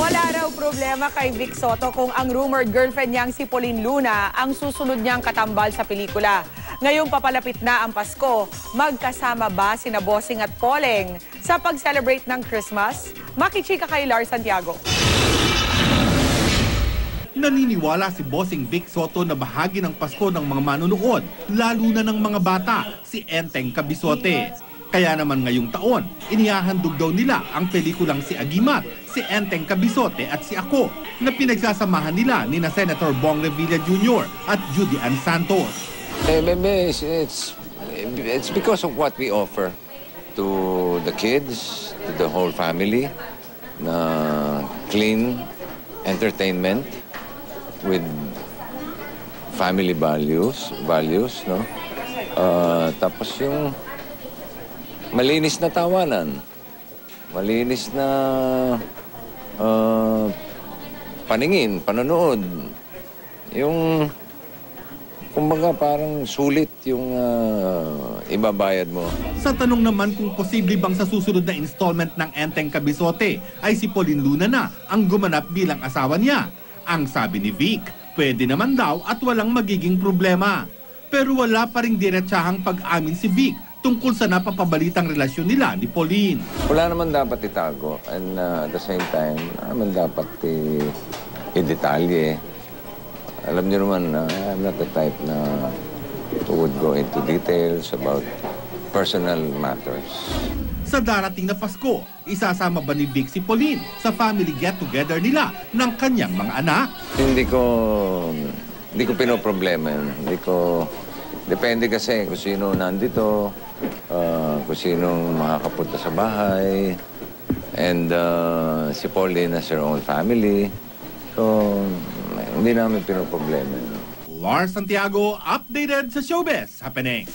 Wala raw problema kay Vic Soto kung ang rumored girlfriend niyang si Pauline Luna ang susunod niyang katambal sa pelikula. Ngayong papalapit na ang Pasko, magkasama ba sina Bossing at Poleng sa pag-celebrate ng Christmas? Makichika kay Lars Santiago. Naniniwala si Bossing Vic Soto na bahagi ng Pasko ng mga manonood, lalo na ng mga bata, si Enteng Cabizote. Kaya naman ngayong taon, inihahandog daw nila ang pelikulang si Agimat, si Enteng Cabizote at si Ako na pinagsasamahan nila ni na Senator Bong Revilla Jr. at Judy Ann Santos. It's because of what we offer to the kids, to the whole family, na clean entertainment with family values, no? Tapos yung malinis na tawanan, malinis na paningin, panonood. Yung, kumbaga parang sulit yung ibabayad mo. Sa tanong naman kung posible bang sa susunod na installment ng Enteng Cabizote ay si Pauline Luna na ang gumanap bilang asawa niya. Ang sabi ni Vic, pwede naman daw at walang magiging problema. Pero wala pa ring diretsahang pag-amin si Vic tungkol sa napapabalitang relasyon nila ni Pauline. Wala naman dapat itago and at the same time, naman dapat i-detalye. Alam niyo naman, I'm not the type na who would go into details about personal matters. Sa darating na Pasko, isasama ba ni Vic si Pauline sa family get-together nila ng kanyang mga anak? Hindi ko pinoproblema yun. Depende kasi kung sino nandito, kung sino makakapunta sa bahay, and si Pauline has her own family. So, hindi namin pinoproblema yun. Lars Santiago, updated sa Showbiz Happening.